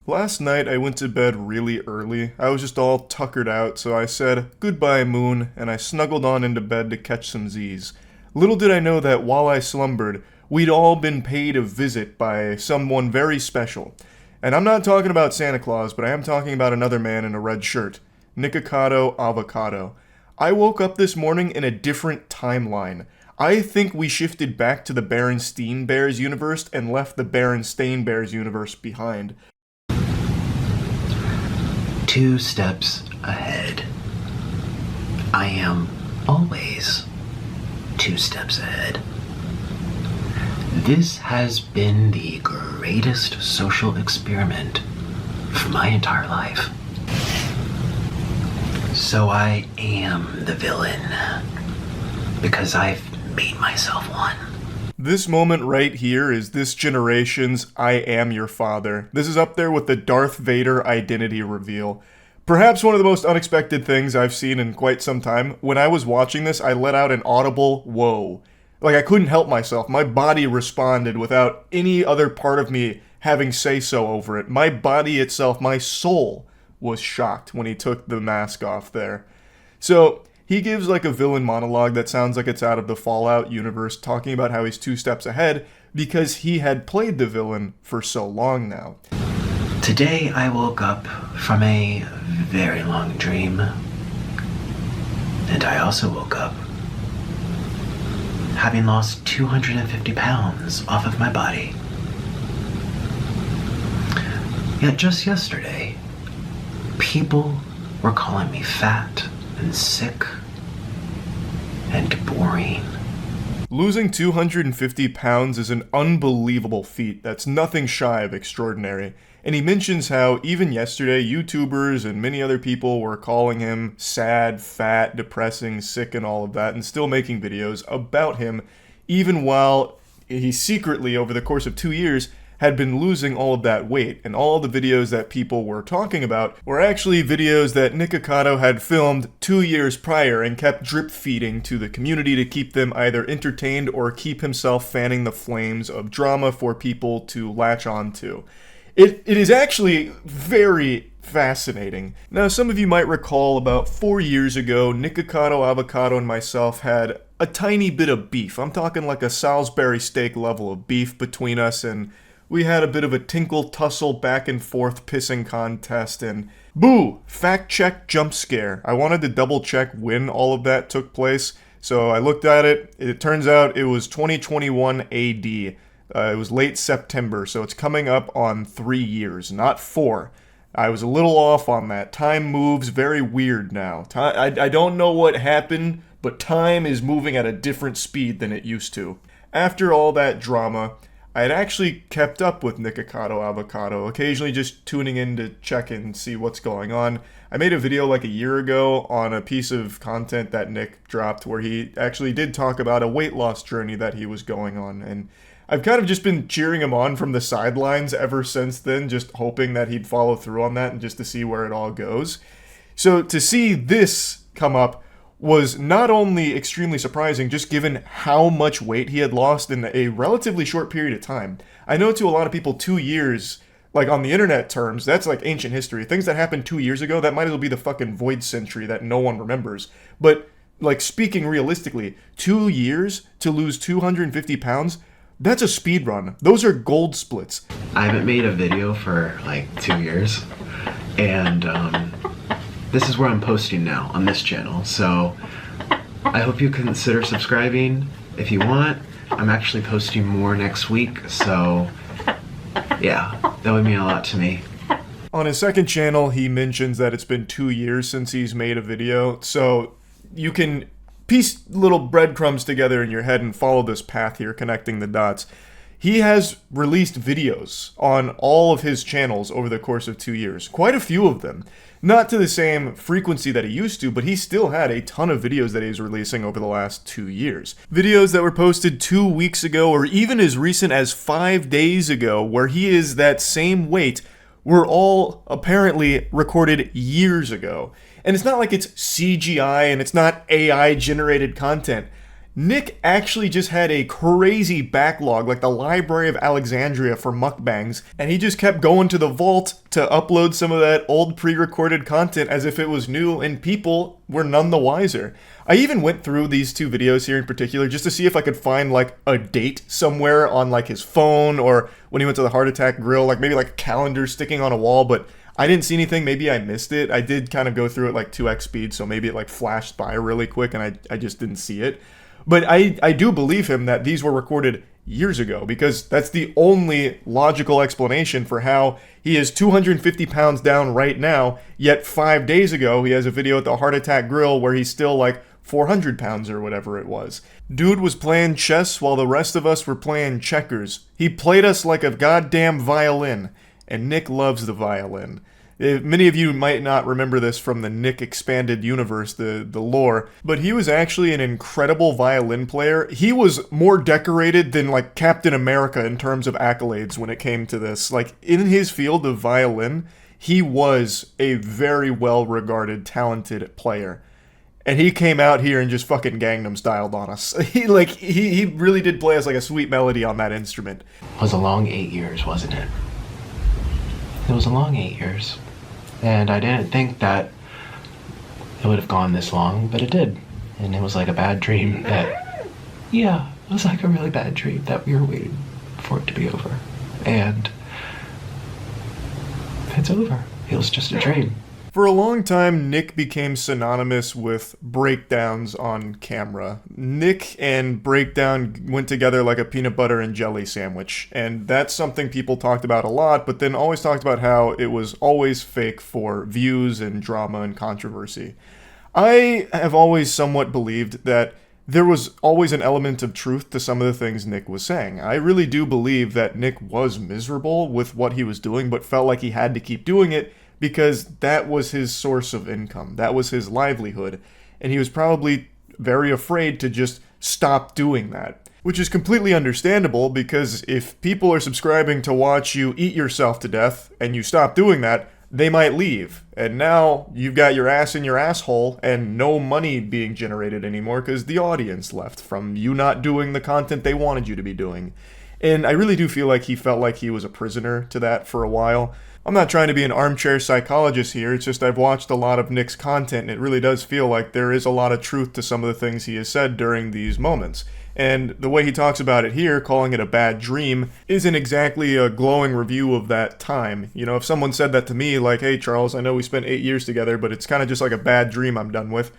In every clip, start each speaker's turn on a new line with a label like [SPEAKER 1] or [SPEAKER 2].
[SPEAKER 1] Last night I went to bed really early. I was just all tuckered out, so I said, "Goodbye, moon," and I snuggled on into bed to catch some Z's. Little did I know that while I slumbered, we'd all been paid a visit by someone very special. And I'm not talking about Santa Claus, but I am talking about another man in a red shirt. Nikocado Avocado. I woke up this morning in a different timeline. I think we shifted back to the Berenstain Bears universe and left the Berenstain Bears universe behind.
[SPEAKER 2] 2 steps ahead. I am always 2 steps ahead. This has been the greatest social experiment for my entire life. So I am the villain because I've made myself one.
[SPEAKER 1] This moment right here is this generation's I Am Your Father. This is up there with the Darth Vader identity reveal. Perhaps one of the most unexpected things I've seen in quite some time. When I was watching this, I let out an audible whoa. Like I couldn't help myself. My body responded without any other part of me having say-so over it. My body itself, my soul, was shocked when he took the mask off there. So he gives like a villain monologue that sounds like it's out of the Fallout universe, talking about how he's 2 steps ahead because he had played the villain for so long now.
[SPEAKER 2] Today I woke up from a very long dream. And I also woke up having lost 250 pounds off of my body. Yet just yesterday, people were calling me fat and sick and boring.
[SPEAKER 1] Losing 250 pounds is an unbelievable feat that's nothing shy of extraordinary. And he mentions how even yesterday, YouTubers and many other people were calling him sad, fat, depressing, sick, and all of that, and still making videos about him, even while he secretly, over the course of 2 years, had been losing all of that weight, and all the videos that people were talking about were actually videos that Nikocado had filmed 2 years prior and kept drip feeding to the community to keep them either entertained or keep himself fanning the flames of drama for people to latch on to. It is actually very fascinating. Now, some of you might recall about 4 years ago, Nikocado Avocado and myself had a tiny bit of beef. I'm talking like a Salisbury steak level of beef between us, and we had a bit of a tinkle tussle back and forth pissing contest, and boo! Fact check jump scare. I wanted to double check when all of that took place, so I looked at it. It turns out it was 2021 AD. It was late September, so it's coming up on 3 years, not 4. I was a little off on that. Time moves very weird now. I don't know what happened, but time is moving at a different speed than it used to. After all that drama, I had actually kept up with Nikocado Avocado, occasionally just tuning in to check and see what's going on. I made a video like a year ago on a piece of content that Nick dropped where he actually did talk about a weight loss journey that he was going on, and I've kind of just been cheering him on from the sidelines ever since then, just hoping that he'd follow through on that and just to see where it all goes. So to see this come up was not only extremely surprising, just given how much weight he had lost in a relatively short period of time. I know to a lot of people 2 years, like on the internet terms, that's like ancient history. Things that happened 2 years ago, that might as well be the fucking void century that no one remembers. But like speaking realistically, 2 years to lose 250 pounds, that's a speed run. Those are gold splits.
[SPEAKER 2] I haven't made a video for like 2 years, and this is where I'm posting now on this channel, so I hope you consider subscribing if you want. I'm actually posting more next week, so yeah, that would mean a lot to me.
[SPEAKER 1] On his second channel, he mentions that it's been 2 years since he's made a video, so you can piece little breadcrumbs together in your head and follow this path here, connecting the dots. He has released videos on all of his channels over the course of 2 years. Quite a few of them. Not to the same frequency that he used to, but he still had a ton of videos that he's releasing over the last 2 years. Videos that were posted 2 weeks ago, or even as recent as 5 days ago, where he is that same weight, were all apparently recorded years ago. And it's not like it's CGI and it's not AI generated content. Nick actually just had a crazy backlog, like the Library of Alexandria for mukbangs, and he just kept going to the vault to upload some of that old pre-recorded content as if it was new, and people were none the wiser. I even went through these two videos here in particular just to see if I could find like a date somewhere on like his phone, or when he went to the Heart Attack Grill, like maybe like a calendar sticking on a wall, but I didn't see anything. Maybe I missed it. I did kind of go through it like 2x speed, so maybe it like flashed by really quick and I just didn't see it. But I do believe him that these were recorded years ago, because that's the only logical explanation for how he is 250 pounds down right now, yet 5 days ago he has a video at the Heart Attack Grill where he's still like 400 pounds or whatever it was. Dude was playing chess while the rest of us were playing checkers. He played us like a goddamn violin, and Nick loves the violin. Many of you might not remember this from the Nick Expanded Universe, the lore, but he was actually an incredible violin player. He was more decorated than like Captain America in terms of accolades when it came to this. Like in his field of violin, he was a very well-regarded, talented player. And he came out here and just fucking Gangnam Styled on us. He really did play us like a sweet melody on that instrument.
[SPEAKER 2] It was a long 8 years, wasn't it? It was a long 8 years. And I didn't think that it would have gone this long, but it did. And it was like a bad dream that, yeah, it was like a really bad dream that we were waiting for it to be over. And it's over. It was just a dream.
[SPEAKER 1] For a long time, Nick became synonymous with breakdowns on camera. Nick and breakdown went together like a peanut butter and jelly sandwich, and that's something people talked about a lot, but then always talked about how it was always fake for views and drama and controversy. I have always somewhat believed that there was always an element of truth to some of the things Nick was saying. I really do believe that Nick was miserable with what he was doing, but felt like he had to keep doing it because that was his source of income. That was his livelihood. And he was probably very afraid to just stop doing that. Which is completely understandable, because if people are subscribing to watch you eat yourself to death and you stop doing that, they might leave. And now you've got your ass in your asshole and no money being generated anymore because the audience left from you not doing the content they wanted you to be doing. And I really do feel like he felt like he was a prisoner to that for a while. I'm not trying to be an armchair psychologist here, it's just I've watched a lot of Nick's content, and it really does feel like there is a lot of truth to some of the things he has said during these moments. And the way he talks about it here, calling it a bad dream, isn't exactly a glowing review of that time. You know, if someone said that to me, like, hey Charles, I know we spent 8 years together, but it's kind of just like a bad dream I'm done with,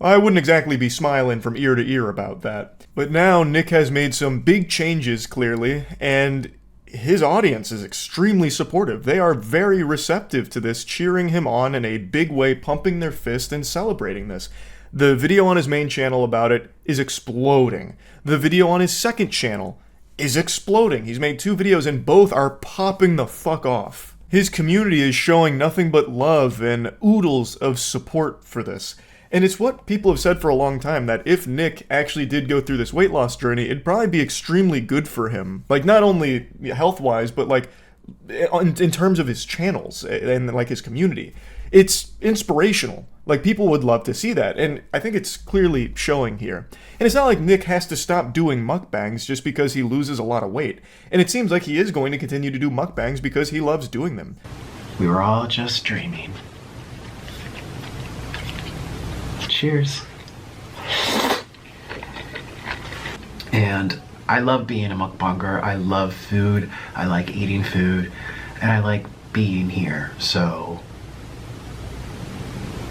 [SPEAKER 1] I wouldn't exactly be smiling from ear to ear about that. But now Nick has made some big changes, clearly, and his audience is extremely supportive. They are very receptive to this, cheering him on in a big way, pumping their fist and celebrating this. The video on his main channel about it is exploding. The video on his second channel is exploding. He's made 2 videos and both are popping the fuck off. His community is showing nothing but love and oodles of support for this. And it's what people have said for a long time, that if Nick actually did go through this weight loss journey, it'd probably be extremely good for him. Like, not only health-wise, but like in terms of his channels and like his community. It's inspirational. Like, people would love to see that, and I think it's clearly showing here. And it's not like Nick has to stop doing mukbangs just because he loses a lot of weight. And it seems like he is going to continue to do mukbangs because he loves doing them.
[SPEAKER 2] We were all just dreaming. Cheers. And I love being a mukbanger. I love food. I like eating food. And I like being here. So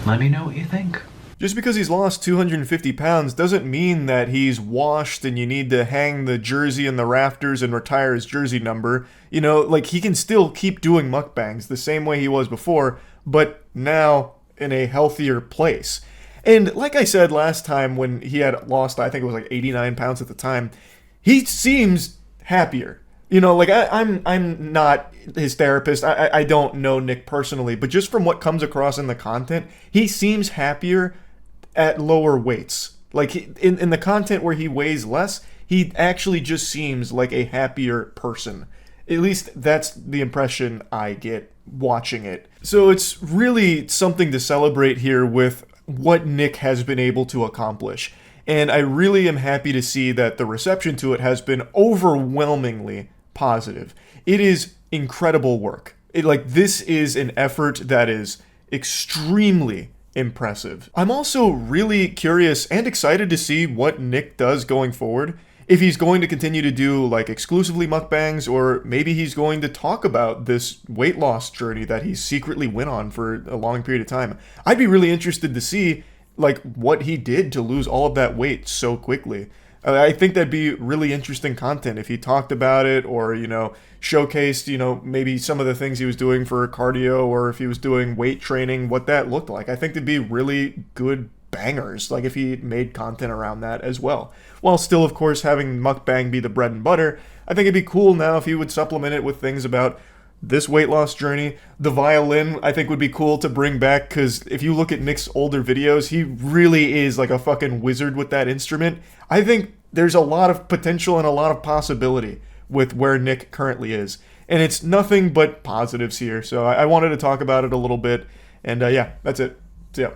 [SPEAKER 2] let me know what you think.
[SPEAKER 1] Just because he's lost 250 pounds doesn't mean that he's washed and you need to hang the jersey in the rafters and retire his jersey number. You know, like, he can still keep doing mukbangs the same way he was before, but now in a healthier place. And like I said last time when he had lost, I think it was like 89 pounds at the time, he seems happier. You know, like, I'm not his therapist. I don't know Nick personally, but just from what comes across in the content, he seems happier at lower weights. Like, in the content where he weighs less, he actually just seems like a happier person. At least that's the impression I get watching it. So it's really something to celebrate here with what Nick has been able to accomplish. And I really am happy to see that the reception to it has been overwhelmingly positive. It is incredible work. This is an effort that is extremely impressive. I'm also really curious and excited to see what Nick does going forward. If he's going to continue to do like exclusively mukbangs, or maybe he's going to talk about this weight loss journey that he secretly went on for a long period of time. I'd be really interested to see like what he did to lose all of that weight so quickly. I think that'd be really interesting content if he talked about it, or, showcased, maybe some of the things he was doing for cardio, or if he was doing weight training, what that looked like. I think there'd be really good bangers, like if he made content around that as well. While still, of course, having mukbang be the bread and butter, I think it'd be cool now if he would supplement it with things about this weight loss journey. The violin, I think, would be cool to bring back, because if you look at Nick's older videos, he really is like a fucking wizard with that instrument. I think there's a lot of potential and a lot of possibility with where Nick currently is. And it's nothing but positives here. So I wanted to talk about it a little bit. And yeah, that's it. So yeah.